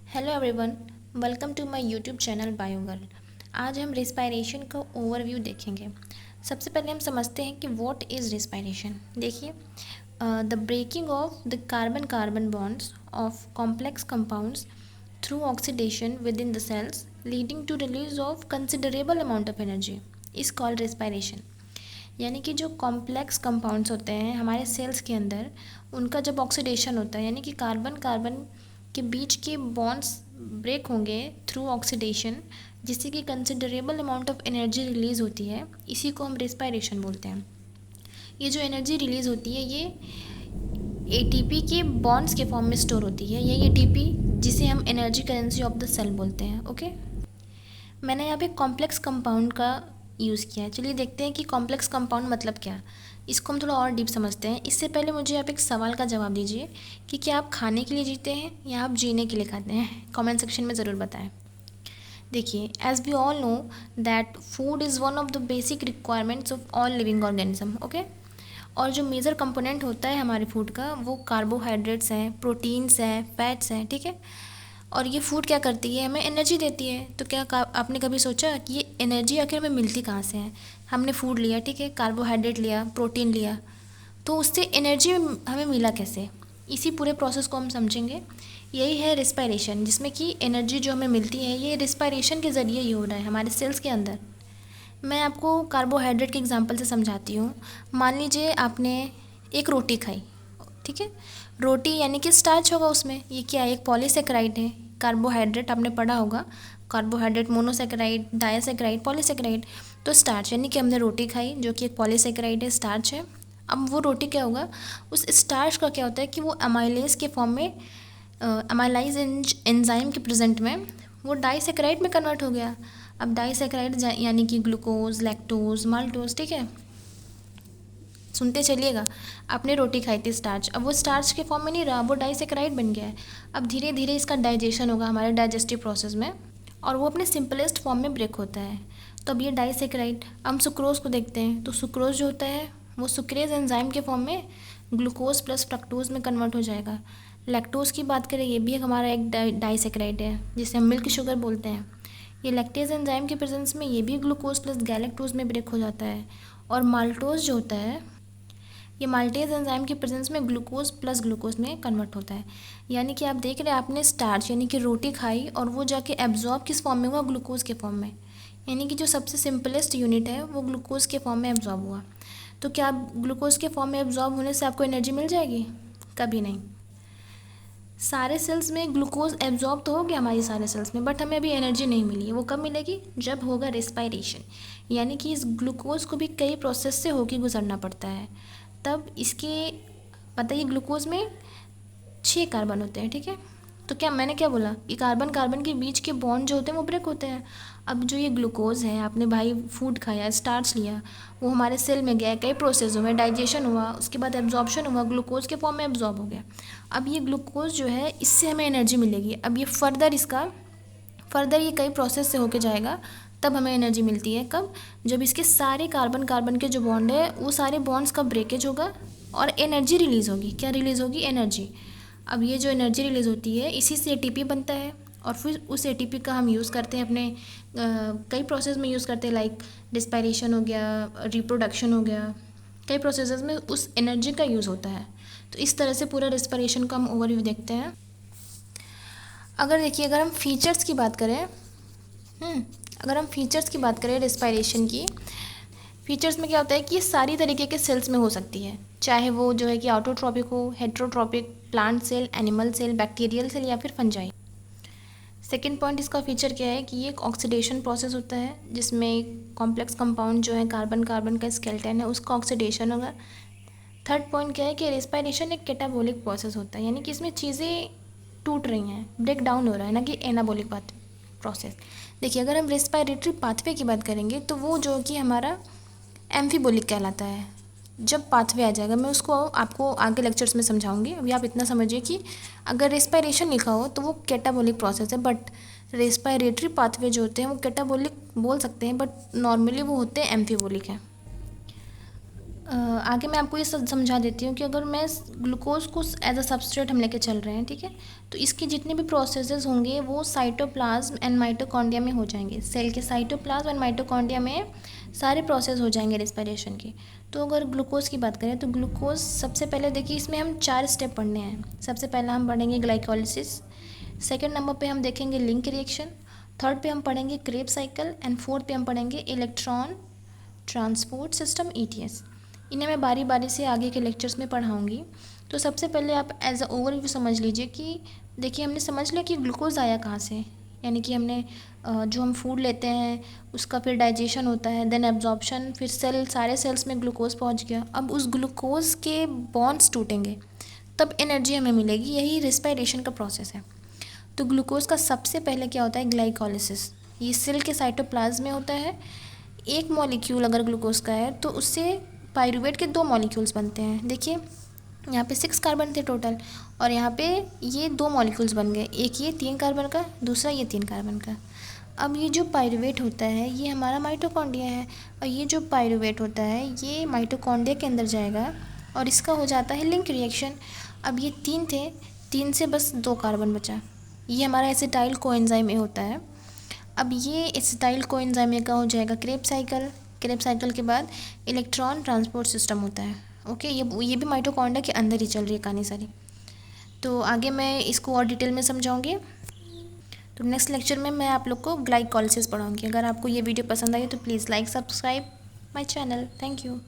Hello everyone, welcome to my YouTube channel biogirl. आज हम respiration का ओवरव्यू देखेंगे। सबसे पहले हम समझते हैं कि व्हाट इज़ रिस्पायरेशन। देखिए, the breaking of the carbon carbon bonds of complex compounds through oxidation within the cells leading to release of considerable amount of energy is called respiration. यानी कि जो कॉम्प्लेक्स कंपाउंड्स होते हैं हमारे sales के अंदर, उनका जब ऑक्सीडेशन होता है यानी कि कार्बन कार्बन के बीच के बॉन्ड्स ब्रेक होंगे थ्रू ऑक्सीडेशन, जिससे कि considerable amount of energy release होती है, इसी को हम रिस्पायरेशन बोलते हैं। ये जो एनर्जी रिलीज़ होती है ये एटीपी के बॉन्ड्स के फॉर्म में स्टोर होती है। ये एटीपी जिसे हम energy currency of the cell बोलते हैं। ओके, मैंने यहाँ पे कॉम्प्लेक्स कंपाउंड का यूज़ किया है। चलिए देखते हैं कि कॉम्प्लेक्स कंपाउंड मतलब क्या। इसको हम थोड़ा और डीप समझते हैं। इससे पहले मुझे आप एक सवाल का जवाब दीजिए कि क्या आप खाने के लिए जीते हैं या आप जीने के लिए खाते हैं। कमेंट सेक्शन में ज़रूर बताएं। देखिए, as we all know that food is one of the basic requirements of all living organism. Okay, और जो मेजर कंपोनेंट होता है हमारे फूड का वो कार्बोहाइड्रेट्स हैं, प्रोटीन्स हैं, फैट्स हैं। ठीक है, और ये फूड क्या करती है, हमें एनर्जी देती है। तो क्या आपने कभी सोचा कि ये एनर्जी आखिर हमें मिलती कहाँ से है। हमने फूड लिया, ठीक है, कार्बोहाइड्रेट लिया, प्रोटीन लिया, तो उससे एनर्जी हमें मिला कैसे। इसी पूरे प्रोसेस को हम समझेंगे। यही है रिस्पायरेशन, जिसमें कि एनर्जी जो हमें मिलती है ये रिस्पायरेशन के ज़रिए ही हो रहा है हमारे सेल्स के अंदर। मैं आपको कार्बोहाइड्रेट के एग्जांपल से समझाती हूँ। मान लीजिए आपने एक रोटी खाई, ठीक है। रोटी यानी कि स्टार्च होगा उसमें। ये क्या है, एक पॉलीसेकेराइड है। कार्बोहाइड्रेट आपने पढ़ा होगा, कार्बोहाइड्रेट मोनोसेकेराइड, डायसेकेराइड, पॉलीसेकेराइड। तो स्टार्च यानी कि हमने रोटी खाई जो कि एक पॉलीसेकेराइड है, स्टार्च है। अब वो रोटी क्या होगा, उस स्टार्च का क्या होता है कि वो अमाइलेज के फॉर्म में, अमाइलाइज एंजाइम के प्रेजेंट में वो डाइसेकेराइड में कन्वर्ट हो गया। अब डाइसेकेराइड यानी कि ग्लूकोज, लैक्टोज, माल्टोज। ठीक है, सुनते चलिएगा। आपने रोटी खाई थी स्टार्च, अब वो स्टार्च के फॉर्म में नहीं रहा, वो डाइसेकेराइड बन गया है। अब धीरे धीरे इसका डाइजेशन होगा हमारे डाइजेस्टिव प्रोसेस में और वो अपने सिंपलेस्ट फॉर्म में ब्रेक होता है। तो अब ये डाइसेकेराइड, हम सुक्रोज को देखते हैं तो सुक्रोज जो होता है वो सुक्रेज एंजाइम के फॉर्म में ग्लूकोज प्लस फ्रक्टोज में कन्वर्ट हो जाएगा। लैक्टोज की बात करें, ये भी एक हमारा एक डाइसेकेराइड है जिसे हम मिल्क शुगर बोलते हैं। ये लैक्टेज एंजाइम के प्रेजेंस में ये भी ग्लूकोज प्लस गैलेक्टोज में ब्रेक हो जाता है। और माल्टोज जो होता है ये माल्टेज एंजाइम की प्रेजेंस में ग्लूकोज प्लस ग्लूकोज में कन्वर्ट होता है। यानी कि आप देख रहे हैं, आपने स्टार्च यानी कि रोटी खाई और वो जाके एब्जॉर्ब किस फॉर्म में हुआ, ग्लूकोज के फॉर्म में। यानी कि जो सबसे सिंपलेस्ट यूनिट है वो ग्लूकोज के फॉर्म में एब्जॉर्ब हुआ। तो क्या ग्लूकोज के फॉर्म में एब्जॉर्ब होने से आपको एनर्जी मिल जाएगी? कभी नहीं। सारे सेल्स में ग्लूकोज एब्जॉर्ब तो हो गया हमारी सारे सेल्स में, बट हमें अभी एनर्जी नहीं मिली है। वो कब मिलेगी, जब होगा रिस्पायरेशन। यानी कि इस ग्लूकोज को भी कई प्रोसेस से होके गुजरना पड़ता है। तब इसके, बताइए, ग्लूकोज में 6 कार्बन होते हैं, ठीक है। तो क्या मैंने क्या बोला कि कार्बन कार्बन के बीच के बॉन्ड जो होते हैं वो ब्रेक होते हैं। अब जो ये ग्लूकोज है, आपने भाई फूड खाया, स्टार्च लिया, वो हमारे सेल में गया, कई प्रोसेस हुए, डाइजेशन हुआ, उसके बाद एब्जॉर्प्शन हुआ, ग्लूकोज के फॉर्म में एब्जॉर्ब हो गया। अब ये ग्लूकोज जो है इससे हमें एनर्जी मिलेगी। अब ये फर्दर ये कई प्रोसेस से होके जाएगा, तब हमें एनर्जी मिलती है। कब, जब इसके सारे कार्बन कार्बन के जो बॉन्ड है वो सारे बॉन्ड्स का ब्रेकेज होगा और एनर्जी रिलीज़ होगी। क्या रिलीज़ होगी, एनर्जी। अब ये जो एनर्जी रिलीज़ होती है इसी से एटीपी बनता है और फिर उस एटीपी का हम यूज़ करते हैं अपने कई प्रोसेस में यूज़ करते हैं, लाइक रिस्पायरेशन हो गया, रिप्रोडक्शन हो गया, कई प्रोसेसेस में उस एनर्जी का यूज़ होता है। तो इस तरह से पूरा रिस्पायरेशन का हम ओवरव्यू देखते हैं। अगर देखिए, अगर हम फीचर्स की बात करें, अगर हम फीचर्स की बात करें रिस्पायरेशन की, फीचर्स में क्या होता है कि ये सारी तरीके के सेल्स में हो सकती है, चाहे वो जो है कि ऑटोट्रॉपिक हो, heterotrophic, plant cell, animal cell, bacterial cell या फिर फंजाई। सेकेंड पॉइंट इसका फीचर क्या है कि ये एक ऑक्सीडेशन प्रोसेस होता है जिसमें कॉम्प्लेक्स कंपाउंड जो है कार्बन कार्बन का स्केलेटन है उसका ऑक्सीडेशन होगा। थर्ड पॉइंट क्या है कि रिस्पायरेशन एक कैटाबोलिक प्रोसेस होता है, यानी कि इसमें चीज़ें टूट रही हैं, ब्रेक डाउन हो रहा है, ना कि एनाबोलिक प्रोसेस। देखिए, अगर हम रेस्पायरेटरी पाथवे की बात करेंगे तो वो जो कि हमारा एम्फीबोलिक कहलाता है। जब पाथवे आ जाएगा मैं उसको आपको आगे लेक्चर्स में समझाऊंगी। अभी आप इतना समझिए कि अगर रेस्पायरेशन लिखा हो तो वो कैटाबोलिक प्रोसेस है, बट रेस्पायरेटरी पाथवे जो होते हैं वो कैटाबोलिक बोल सकते हैं, बट नॉर्मली वो होते हैं एम्फीबोलिक हैं। आगे मैं आपको ये समझा देती हूँ कि अगर मैं ग्लूकोज को एज अ सबस्ट्रेट हम लेके चल रहे हैं, ठीक है, तो इसके जितने भी प्रोसेसेस होंगे वो साइटोप्लाज्म एंड माइटोकॉन्ड्रिया में हो जाएंगे। सेल के साइटोप्लाज्म एंड माइटोकॉन्ड्रिया में सारे प्रोसेस हो जाएंगे रेस्पिरेशन के। तो अगर ग्लूकोज की बात करें तो ग्लूकोज सबसे पहले देखिए इसमें हम 4 स्टेप पढ़ने हैं। सबसे पहला हम पढ़ेंगे ग्लाइकोलिसिस, सेकेंड नंबर पे हम देखेंगे लिंक रिएक्शन, थर्ड पे हम पढ़ेंगे क्रेब साइकिल एंड फोर्थ पे हम पढ़ेंगे इलेक्ट्रॉन ट्रांसपोर्ट सिस्टम ETS। इन्हें मैं बारी बारी से आगे के लेक्चर्स में पढ़ाऊँगी। तो सबसे पहले आप एज अ ओवरव्यू समझ लीजिए कि देखिए हमने समझ लिया कि ग्लूकोज आया कहाँ से, यानी कि हमने जो हम फूड लेते हैं उसका फिर डाइजेशन होता है, देन एब्जॉर्प्शन, फिर सारे सेल्स में ग्लूकोज पहुंच गया। अब उस ग्लूकोज के बॉन्ड्स टूटेंगे तब एनर्जी हमें मिलेगी, यही रिस्पायरेशन का प्रोसेस है। तो ग्लूकोज का सबसे पहले क्या होता है, ग्लाइकोलिसिस। ये सेल के साइटोप्लाज्म में होता है। एक मॉलिक्यूल अगर ग्लूकोज का है तो उससे पायरूवेट के 2 मॉलिक्यूल्स बनते हैं। देखिए यहाँ पे 6 कार्बन थे टोटल और यहाँ पे ये 2 मॉलिक्यूल्स बन गए, एक ये 3 कार्बन का, दूसरा ये 3 कार्बन का। अब ये जो पायरूवेट होता है ये हमारा माइटोकॉन्ड्रिया है और ये जो पायरूवेट होता है ये माइटोकॉन्ड्रिया के अंदर जाएगा और इसका हो जाता है लिंक रिएक्शन। अब ये 3 थे, 3 से बस 2 कार्बन बचा, ये हमारा एसिटाइल कोएंजाइम में होता है। अब ये एसिटाइल कोएंजाइम का हो जाएगा क्रेब साइकिल, क्रेब साइकिल के बाद इलेक्ट्रॉन ट्रांसपोर्ट सिस्टम होता है। ओके, ये भी माइटोकॉन्ड्रिया के अंदर ही चल रही है कहानी सारी। तो आगे मैं इसको और डिटेल में समझाऊंगी। तो नेक्स्ट लेक्चर में मैं आप लोग को ग्लाइकोलिसिस पढ़ाऊंगी। अगर आपको ये वीडियो पसंद आई तो please like subscribe my channel. Thank you.